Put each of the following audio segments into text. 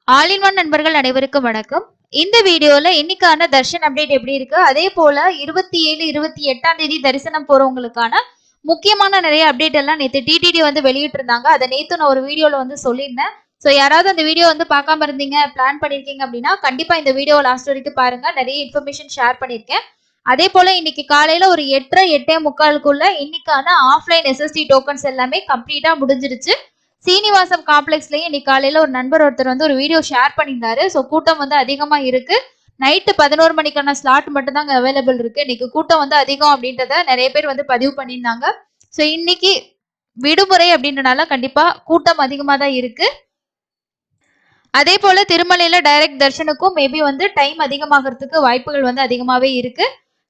All in one நண்பர்கள் அனைவருக்கும் வணக்கம். இந்த வீடியோல இன்னைக்கான தர்ஷன் அப்டேட் எப்படி இருக்கு, அதே போல 27, 28ஆம் தேதி தரிசனம் போறவங்களுக்கான முக்கியமான நிறைய அப்டேட் எல்லாம் நேத்து டிடிடி வந்து வெளியிட்டு இருந்தாங்க. அதை நேத்து நான் ஒரு வீடியோல வந்து சொல்லியிருந்தேன். ஸோ யாராவது அந்த வீடியோ வந்து பார்க்காம இருந்தீங்க, பிளான் பண்ணிருக்கீங்க அப்படின்னா கண்டிப்பா இந்த வீடியோ லாஸ்ட் வரைக்கும் பாருங்க. நிறைய இன்ஃபர்மேஷன் ஷேர் பண்ணிருக்கேன். அதே போல இன்னைக்கு காலையில ஒரு 8:30 8:45 இன்னைக்கான ஆஃப்லைன் எஸ்எஸ்டி டோக்கன்ஸ் எல்லாமே கம்ப்ளீட்டா முடிஞ்சிருச்சு. சீனிவாசம் காம்ப்ளெக்ஸ்லயும் இன்னைக்கு காலையில ஒரு நண்பர் ஒருத்தர் வந்து ஒரு வீடியோ ஷேர் பண்ணியிருந்தாரு. ஸோ கூட்டம் வந்து அதிகமா இருக்கு. நைட்டு 11 மணிக்கான ஸ்லாட் மட்டும் தாங்க அவைலபிள் இருக்கு. இன்னைக்கு கூட்டம் வந்து அதிகம் அப்படின்றத நிறைய பேர் வந்து பதிவு பண்ணியிருந்தாங்க. ஸோ இன்னைக்கு விடுமுறை அப்படின்றனால கண்டிப்பா கூட்டம் அதிகமா தான் இருக்கு. அதே போல திருமலையில டைரக்ட் தர்ஷனுக்கும் மேபி வந்து டைம் அதிகமாகிறதுக்கு வாய்ப்புகள் வந்து அதிகமாவே இருக்கு.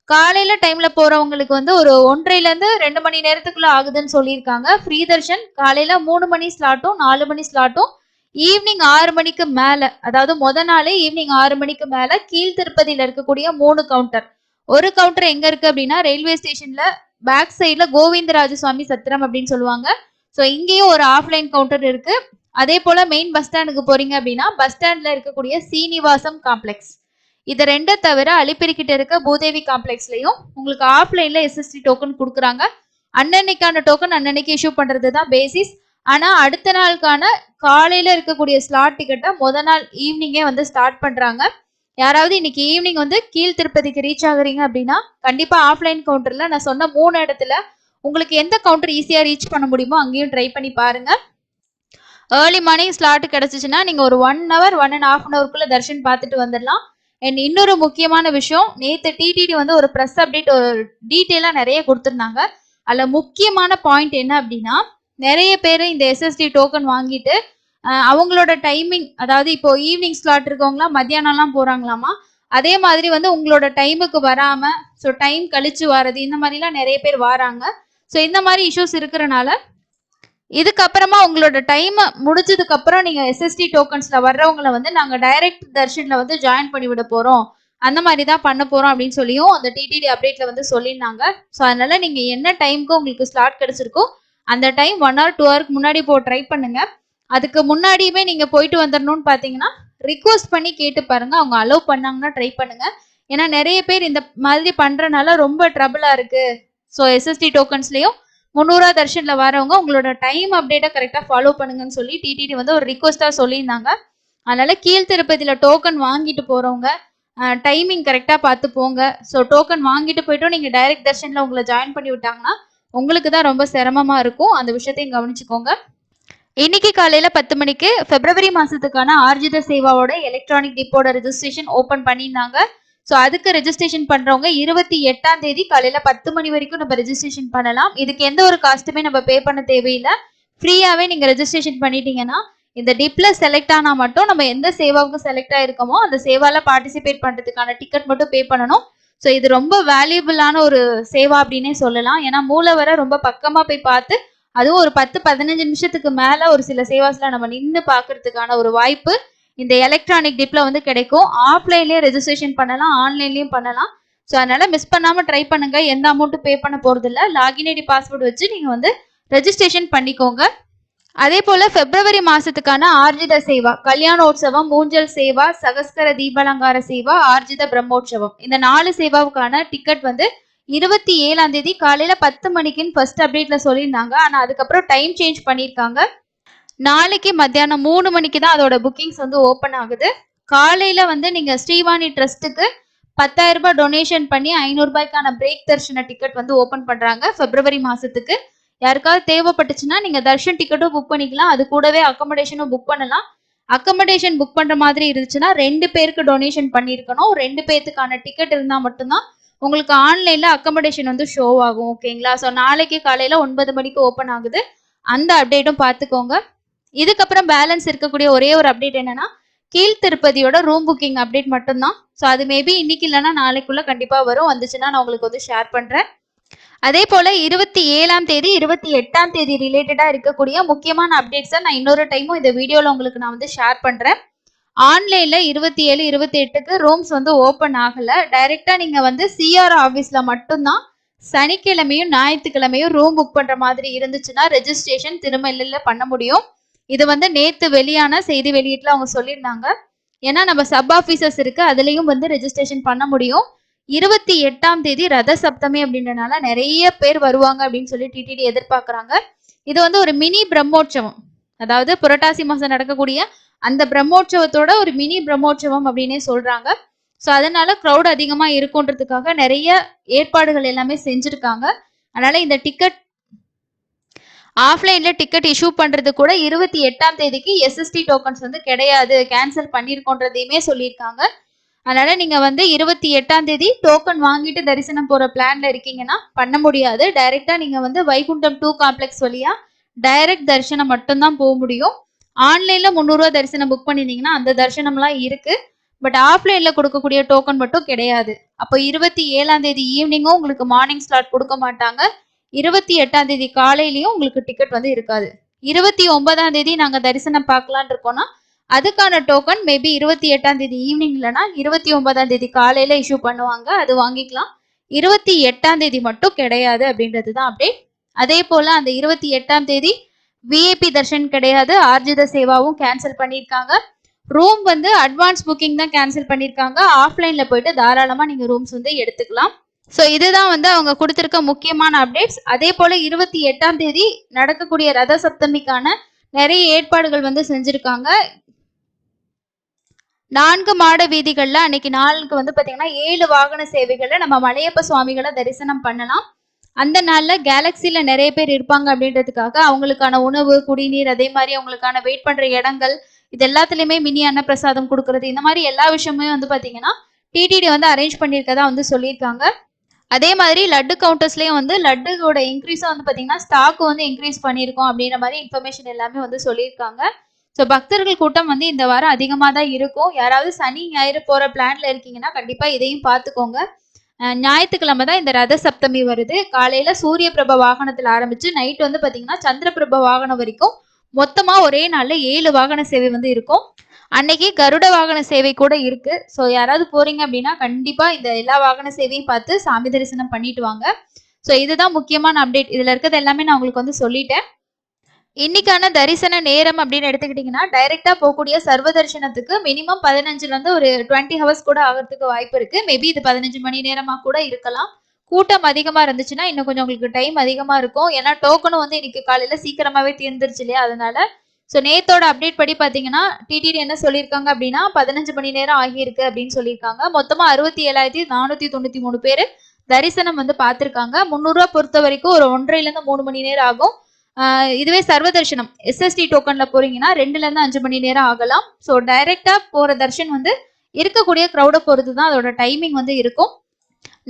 காலையில டைம்ல போறவங்களுக்கு வந்து ஒரு 1:30ல இருந்து 2 மணி நேரத்துக்குள்ள ஆகுதுன்னு சொல்லியிருக்காங்க. ஃப்ரீ தர்ஷன் காலையில 3 மணி ஸ்லாட்டும் 4 மணி ஸ்லாட்டும் ஈவினிங் 6 மணிக்கு மேல, அதாவது நாளே ஈவினிங் 6 மணிக்கு மேல கீழ் திருப்பதியில இருக்கக்கூடிய 3 கவுண்டர். ஒரு கவுண்டர் எங்க இருக்கு அப்படின்னா ரயில்வே ஸ்டேஷன்ல பேக் சைட்ல கோவிந்தராஜ சுவாமி சத்திரம் அப்படின்னு சொல்லுவாங்க. ஸோ இங்கேயும் ஒரு ஆஃப்லைன் கவுண்டர் இருக்கு. அதே போல மெயின் பஸ் ஸ்டாண்டுக்கு போறீங்க அப்படின்னா பஸ் ஸ்டாண்ட்ல இருக்கக்கூடிய சீனிவாசம் காம்ப்ளெக்ஸ், இது ரெண்டை தவிர அலிப்பிரி கிட்ட இருக்க பூதேவி காம்ப்ளெக்ஸ்லயும் உங்களுக்கு ஆஃப்லைன்ல எஸ்எஸ்டி டோக்கன் கொடுக்குறாங்க. அன்னன்னைக்கான டோக்கன் அன்னன்னைக்கு இஷ்யூ பண்றது தான் பேசிஸ். ஆனா அடுத்த நாளுக்கான காலையில இருக்கக்கூடிய ஸ்லாட் டிக்கெட்டை நாள் ஈவினிங்கே வந்து ஸ்டார்ட் பண்றாங்க. யாராவது இன்னைக்கு ஈவினிங் வந்து கீழ் திருப்பதிக்கு ரீச் ஆகுறீங்க அப்படின்னா கண்டிப்பா ஆஃப்லைன் கவுண்டர்ல நான் சொன்ன 3 இடத்துல உங்களுக்கு எந்த கவுண்டர் ஈஸியா ரீச் பண்ண முடியுமோ அங்கேயும் ட்ரை பண்ணி பாருங்க. ஏர்லி மார்னிங் ஸ்லாட் கிடைச்சிச்சுன்னா நீங்க ஒரு 1 hour 1.5 hourக்குள்ள தர்ஷன் பார்த்துட்டு வந்துடலாம். அண்ட் இன்னொரு முக்கியமான விஷயம், நேத்து டிடிடி வந்து ஒரு ப்ரெஸ் அப்டேட் ஒரு டீட்டெயிலா நிறைய கொடுத்துருந்தாங்க. அதுல முக்கியமான பாயிண்ட் என்ன அப்படின்னா, நிறைய பேர் இந்த எஸ்எஸ்டி டோக்கன் வாங்கிட்டு அவங்களோட டைமிங், அதாவது இப்போ ஈவினிங் ஸ்லாட் இருக்கவங்களாம் மத்தியானம்லாம் போறாங்களாமா. அதே மாதிரி வந்து உங்களோட டைமுக்கு வராம ஸோ டைம் கழிச்சு வர்றது இந்த மாதிரிலாம் நிறைய பேர் வராங்க. ஸோ இந்த மாதிரி இஷ்யூஸ் இருக்கிறனால இதுக்கப்புறமா உங்களோட டைம் முடிஞ்சதுக்கு அப்புறம் நீங்க எஸ்எஸ்டி டோக்கன்ஸ்ல வர்றவங்களை வந்து நாங்க டைரக்ட் தர்ஷன்ல வந்து ஜாயின் பண்ணி விட போறோம், அந்த மாதிரி தான் பண்ண போறோம் அப்படின்னு சொல்லியும் அந்த டிடிடி அப்டேட்ல வந்து சொல்லியிருந்தாங்க. ஸோ அதனால நீங்க என்ன டைமுக்கு உங்களுக்கு ஸ்லாட் கிடைச்சிருக்கோ அந்த டைம் 1 hour 2 hour முன்னாடி ட்ரை பண்ணுங்க. அதுக்கு முன்னாடியுமே நீங்க போயிட்டு வந்துடணும்னு பாத்தீங்கன்னா ரிக்வஸ்ட் பண்ணி கேட்டு பாருங்க. அவங்க அலோவ் பண்ணாங்கன்னா ட்ரை பண்ணுங்க. ஏன்னா நிறைய பேர் இந்த மாதிரி பண்றதுனால ரொம்ப ட்ரபிளா இருக்கு. ஸோ எஸ்எஸ்டி டோக்கன்ஸ்லயும் 300 தர்ஷன்ல வரவங்க உங்களோட டைம் அப்டேட்டை கரெக்டா ஃபாலோ பண்ணுங்கன்னு சொல்லி டிடிடி வந்து ஒரு ரிக்வஸ்டா சொல்லியிருந்தாங்க. அதனால கீழ் திருப்பதியில டோக்கன் வாங்கிட்டு போறவங்க டைமிங் கரெக்டா பார்த்து போங்க. ஸோ டோக்கன் வாங்கிட்டு போயிட்டோம் நீங்க டைரக்ட் தர்ஷன்ல உங்களை ஜாயின் பண்ணி விட்டாங்கன்னா உங்களுக்கு தான் ரொம்ப சிரமமா இருக்கும். அந்த விஷயத்தையும் கவனிச்சுக்கோங்க. இன்னைக்கு காலையில 10 மணிக்கு பிப்ரவரி மாசத்துக்கான ஆர்ஜித சேவாவோட எலக்ட்ரானிக் டிப்போட ரெஜிஸ்ட்ரேஷன் ஓபன் பண்ணியிருந்தாங்க. ஸோ அதுக்கு ரெஜிஸ்ட்ரேஷன் பண்றவங்க 28ஆம் தேதி காலையில 10 மணி வரைக்கும் நம்ம ரெஜிஸ்ட்ரேஷன் பண்ணலாம். இதுக்கு எந்த ஒரு காஸ்ட்டுமே நம்ம பே பண்ண தேவையில்லை. ஃப்ரீயாவே நீங்க ரெஜிஸ்ட்ரேஷன் பண்ணிட்டீங்கன்னா இந்த டிப்ல செலக்ட் ஆனா மட்டும் நம்ம எந்த சேவாவுக்கு செலக்ட் ஆயிருக்கோமோ அந்த சேவால பார்ட்டிசிபேட் பண்றதுக்கான டிக்கெட் மட்டும் பே பண்ணணும். ஸோ இது ரொம்ப வேல்யூபிளான ஒரு சேவா அப்படின்னே சொல்லலாம். ஏன்னா மூலவரை ரொம்ப பக்கமா போய் பார்த்து அதுவும் ஒரு 10-15 நிமிஷத்துக்கு மேல ஒரு சில சேவாஸ்ல நம்ம நின்று பாக்குறதுக்கான ஒரு வாய்ப்பு இந்த எலக்ட்ரானிக் டிப்ல வந்து கிடைக்கும். ஆஃப்லைன்லயே ரெஜிஸ்ட்ரேஷன் பண்ணலாம், ஆன்லைன்லயும் பண்ணலாம். ஸோ அதனால மிஸ் பண்ணாம ட்ரை பண்ணுங்க. எந்த அமௌண்ட்டும் பே பண்ண போறது இல்லை. லாகின் ஐடி பாஸ்வேர்டு வச்சு நீங்க வந்து ரெஜிஸ்ட்ரேஷன் பண்ணிக்கோங்க. அதே போல பிப்ரவரி மாசத்துக்கான ஆர்ஜித சேவா, கல்யாணோற்சவம், மூஞ்சல் சேவா, சகஸ்கர தீபாலங்கார சேவா, ஆர்ஜித பிரம்மோற்சவம், இந்த 4 சேவாவுக்கான டிக்கெட் வந்து 27ஆம் தேதி காலையில 10 மணிக்குன்னு ஃபர்ஸ்ட் அப்டேட்ல சொல்லியிருந்தாங்க. ஆனா அதுக்கப்புறம் டைம் சேஞ்ச் பண்ணியிருக்காங்க. நாளைக்கு மத்தியானம் 3 மணிக்கு தான் அதோட புக்கிங்ஸ் வந்து ஓப்பன் ஆகுது. காலையில வந்து நீங்க ஸ்ரீவாணி ட்ரஸ்ட்டுக்கு 10,000 ரூபாய் டொனேஷன் பண்ணி 500 ரூபாய்க்கான பிரேக் தர்ஷன டிக்கெட் வந்து ஓப்பன் பண்றாங்க பிப்ரவரி மாசத்துக்கு. யாருக்காவது தேவைப்பட்டுச்சுன்னா நீங்க தர்ஷன் டிக்கெட்டும் புக் பண்ணிக்கலாம். அது கூடவே அக்கமடேஷனும் புக் பண்ணலாம். அக்கமடேஷன் புக் பண்ற மாதிரி இருந்துச்சுன்னா 2 பேருக்கு டொனேஷன் பண்ணிருக்கணும். 2 பேருக்கான டிக்கெட் இருந்தா மட்டும்தான் உங்களுக்கு ஆன்லைன்ல அக்கமடேஷன் வந்து ஷோ ஆகும். ஓகேங்களா? ஸோ நாளைக்கு காலையில 9 மணிக்கு ஓப்பன் ஆகுது. அந்த அப்டேட்டும் பார்த்துக்கோங்க. இதுக்கப்புறம் பேலன்ஸ் இருக்கக்கூடிய ஒரே ஒரு அப்டேட் என்னன்னா கீழ் திருப்பதியோட ரூம் புக்கிங் அப்டேட் மட்டும்தான். ஸோ அது மேபி இன்னைக்கு இல்லைன்னா நாளைக்குள்ள கண்டிப்பா வரும். வந்துச்சுன்னா நான் உங்களுக்கு வந்து ஷேர் பண்றேன். அதே போல 27ஆம் தேதி 28ஆம் தேதி ரிலேட்டடா இருக்கக்கூடிய முக்கியமான அப்டேட்ஸை நான் இன்னொரு டைமும் இந்த வீடியோல உங்களுக்கு நான் வந்து ஷேர் பண்றேன். ஆன்லைன்ல 27 28க்கு ரூம்ஸ் வந்து ஓப்பன் ஆகல. டைரக்டா நீங்க வந்து சிஆர் ஆபீஸ்ல மட்டும்தான் சனிக்கிழமையும் ஞாயிற்றுக்கிழமையும் ரூம் புக் பண்ற மாதிரி இருந்துச்சுன்னா ரெஜிஸ்ட்ரேஷன் திருமலையில பண்ண முடியும். இது வந்து நேத்து வெளியான செய்தி வெளியீட்டுல அவங்க சொல்லியிருந்தாங்க. ஏன்னா நம்ம சப் ஆபீசர்ஸ் இருக்கு, அதுலயும் வந்து ரெஜிஸ்ட்ரேஷன் பண்ண முடியும். 28ஆம் தேதி ரத சப்தமி அப்படின்றனால நிறைய பேர் வருவாங்க அப்படின்னு சொல்லி டிடிடி எதிர்பார்க்கறாங்க. இது வந்து ஒரு மினி பிரம்மோற்சவம், அதாவது புரட்டாசி மாசம் நடக்கக்கூடிய அந்த பிரம்மோற்சவத்தோட ஒரு மினி பிரம்மோற்சவம் அப்படின்னே சொல்றாங்க. ஸோ அதனால க்ரௌட் அதிகமா இருக்குன்றதுக்காக நிறைய ஏற்பாடுகள் எல்லாமே செஞ்சிருக்காங்க. அதனால இந்த டிக்கெட் ஆஃப்லைன்ல டிக்கெட் இஷ்யூ பண்றது கூட 28ஆம் தேதிக்கு எஸ்எஸ்டி டோக்கன்ஸ் வந்து கிடையாது, கேன்சல் பண்ணிருக்கோன்றதையுமே சொல்லியிருக்காங்க. அதனால நீங்க வந்து 28ஆம் தேதி டோக்கன் வாங்கிட்டு தரிசனம் போற பிளான்ல இருக்கீங்கன்னா பண்ண முடியாது. டைரக்டா நீங்க வந்து வைகுண்டம் 2 காம்ப்ளெக்ஸ் வழியா டைரக்ட் தரிசனம் மட்டும்தான் போக முடியும். ஆன்லைன்ல 300 ரூபாய் தரிசனம் புக் பண்ணிருந்தீங்கன்னா அந்த தரிசனம்லாம் இருக்கு. பட் ஆஃப்லைன்ல கொடுக்கக்கூடிய டோக்கன் மட்டும் கிடையாது. அப்போ 27ஆம் தேதி ஈவினிங்கும் உங்களுக்கு மார்னிங் ஸ்லாட் கொடுக்க மாட்டாங்க. 28ஆம் தேதி காலையிலயும் உங்களுக்கு டிக்கெட் வந்து இருக்காது. 29ஆம் தேதி நாங்க தரிசனம் பார்க்கலான் இருக்கோம்னா அதுக்கான டோக்கன் மேபி 28ஆம் தேதி ஈவினிங் இல்லைன்னா 29ஆம் தேதி காலையில இஷ்யூ பண்ணுவாங்க, அது வாங்கிக்கலாம். 28ஆம் தேதி மட்டும் கிடையாது அப்படின்றது தான் அப்டேட். அதே போல அந்த 28ஆம் தேதி விஐபி தர்ஷன் கிடையாது, ஆர்ஜித சேவாவும் கேன்சல் பண்ணியிருக்காங்க. ரூம் வந்து அட்வான்ஸ் புக்கிங் தான் கேன்சல் பண்ணியிருக்காங்க. ஆஃப்லைன்ல போயிட்டு தாராளமா நீங்க ரூம்ஸ் வந்து எடுத்துக்கலாம். ஸோ இதுதான் வந்து அவங்க கொடுத்திருக்க முக்கியமான அப்டேட்ஸ். அதே போல 28ஆம் தேதி நடக்கக்கூடிய ரத சப்தமிக்கான நிறைய ஏற்பாடுகள் வந்து செஞ்சிருக்காங்க. 4 மாட வீதிகள்ல அன்னைக்கு நாளுக்கு வந்து பாத்தீங்கன்னா 7 வாகன சேவைகள்ல நம்ம மலையப்ப சுவாமிகளை தரிசனம் பண்ணலாம். அந்த நாள்ல கேலக்சில நிறைய பேர் இருப்பாங்க அப்படின்றதுக்காக அவங்களுக்கான உணவு, குடிநீர், அதே மாதிரி அவங்களுக்கான வெயிட் பண்ற இடங்கள், இது எல்லாத்துலயுமே மினி அன்னப்பிரசாதம் கொடுக்கறது, இந்த மாதிரி எல்லா விஷயமுமே வந்து பாத்தீங்கன்னா டிடிடி வந்து அரேஞ்ச் பண்ணியிருக்கதா வந்து சொல்லியிருக்காங்க. அதே மாதிரி லட்டு கவுண்டர்ஸ்லயும் வந்து லட்டுவோட இன்க்ரீஸும் வந்து பாத்தீங்கன்னா ஸ்டாக் வந்து இன்க்ரீஸ் பண்ணியிருக்கோம் அப்படின்ற மாதிரி இன்ஃபர்மேஷன் எல்லாமே வந்து சொல்லியிருக்காங்க. ஸோ பக்தர்கள் கூட்டம் வந்து இந்த வாரம் அதிகமாக தான் இருக்கும். யாராவது சனி ஞாயிறு போற பிளான்ல இருக்கீங்கன்னா கண்டிப்பா இதையும் பார்த்துக்கோங்க. ஞாயிற்றுக்கிழமை தான் இந்த ரத சப்தமி வருது. காலையில சூரிய பிரப வாகனத்துல ஆரம்பிச்சு நைட் வந்து பாத்தீங்கன்னா சந்திர பிரப வாகனம் வரைக்கும் மொத்தமா ஒரே நாள்ல 7 வாகன சேவை வந்து இருக்கும். அன்னைக்கு கருட வாகன சேவை கூட இருக்கு. ஸோ யாராவது போறீங்க அப்படின்னா கண்டிப்பா இந்த எல்லா வாகன சேவையும் பார்த்து சாமி தரிசனம் பண்ணிட்டு வாங்க. ஸோ இதுதான் முக்கியமான அப்டேட். இதுல இருக்கிறது எல்லாமே நான் உங்களுக்கு வந்து சொல்லிட்டேன். இன்னைக்கான தரிசன நேரம் அப்படின்னு எடுத்துக்கிட்டீங்கன்னா டைரக்டா போகக்கூடிய சர்வ தரிசனத்துக்கு மினிமம் 15ல இருந்து ஒரு 20 ஹவர்ஸ் கூட ஆகிறதுக்கு வாய்ப்பு இருக்கு. மேபி இது 15 மணி நேரமா கூட இருக்கலாம். கூட்டம் அதிகமா இருந்துச்சுன்னா இன்னும் கொஞ்சம் உங்களுக்கு டைம் அதிகமா இருக்கும். ஏன்னா டோக்கனும் வந்து இன்னைக்கு காலையில சீக்கிரமாவே தீர்ந்துருச்சு இல்லையா, அதனால. ஸோ நேத்தோட அப்டேட் படி பாத்தீங்கன்னா டிடிடி என்ன சொல்லியிருக்காங்க அப்படின்னா 15 மணி நேரம் ஆகியிருக்கு அப்படின்னு சொல்லியிருக்காங்க. மொத்தமா 67,493 பேர் தரிசனம் வந்து பார்த்திருக்காங்க. 300 ரூபாய் பொறுத்த வரைக்கும் ஒரு 1.5 இருந்து 3 மணி நேரம் ஆகும். இதுவே சர்வ தர்ஷனம் எஸ்எஸ்டி டோக்கன்ல போறீங்கன்னா 2ல இருந்து 5 மணி நேரம் ஆகலாம். ஸோ டைரக்டா போற தர்ஷன் வந்து இருக்கக்கூடிய க்ரௌட பொறுத்து தான் அதோட டைமிங் வந்து இருக்கும்.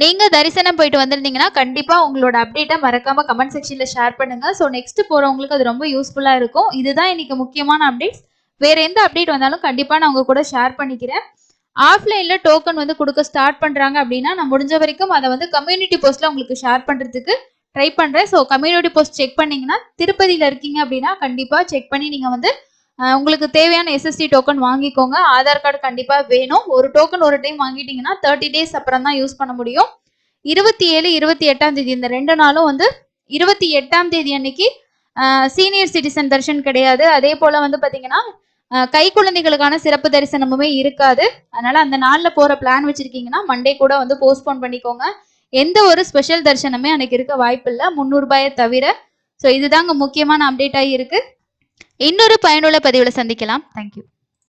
நீங்க தரிசனம் போயிட்டு வந்திருந்தீங்கன்னா கண்டிப்பா உங்களோட அப்டேட்டை மறக்காம கமெண்ட் செக்ஷன்ல ஷேர் பண்ணுங்க. ஸோ நெக்ஸ்ட் போறவங்களுக்கு அது ரொம்ப யூஸ்ஃபுல்லா இருக்கும். இதுதான் இன்னைக்கு முக்கியமான அப்டேட்ஸ். வேற எந்த அப்டேட் வந்தாலும் கண்டிப்பா நான் உங்க கூட ஷேர் பண்ணிக்கிறேன். ஆஃப்லைன்ல டோக்கன் வந்து கொடுக்க ஸ்டார்ட் பண்றாங்க அப்படின்னா நான் முடிஞ்ச வரைக்கும் அதை வந்து கம்யூனிட்டி போஸ்ட்ல உங்களுக்கு ஷேர் பண்றதுக்கு ட்ரை பண்றேன். ஸோ கம்யூனிட்டி போஸ்ட் செக் பண்ணீங்கன்னா திருப்பதியில இருக்கீங்க அப்படின்னா கண்டிப்பா செக் பண்ணி நீங்க வந்து உங்களுக்கு தேவையான எஸ்எஸ்டி டோக்கன் வாங்கிக்கோங்க. ஆதார் கார்டு கண்டிப்பா வேணும். ஒரு டோக்கன் ஒரு டைம் வாங்கிட்டீங்கன்னா 30 டேஸ் அப்புறம் தான் யூஸ் பண்ண முடியும். 27, 28ஆம் தேதி இந்த 2 நாளும் வந்து 28ஆம் தேதி அன்னைக்கு சீனியர் சிட்டிசன் தரிசனம் கிடையாது. அதே போல வந்து பாத்தீங்கன்னா கை குழந்தைகளுக்கான சிறப்பு தரிசனமுமே இருக்காது. அதனால அந்த நாள்ல போற பிளான் வச்சிருக்கீங்கன்னா மண்டே கூட வந்து போஸ்ட்போன் பண்ணிக்கோங்க. எந்த ஒரு ஸ்பெஷல் தரிசனமே அன்னைக்கு இருக்க வாய்ப்பு இல்லை, 300 ரூபாயை தவிர. ஸோ இதுதாங்க முக்கியமான அப்டேட் ஆகி இருக்கு. இன்னொரு பயனுள்ள பதிவுல சந்திக்கலாம். தேங்க்யூ.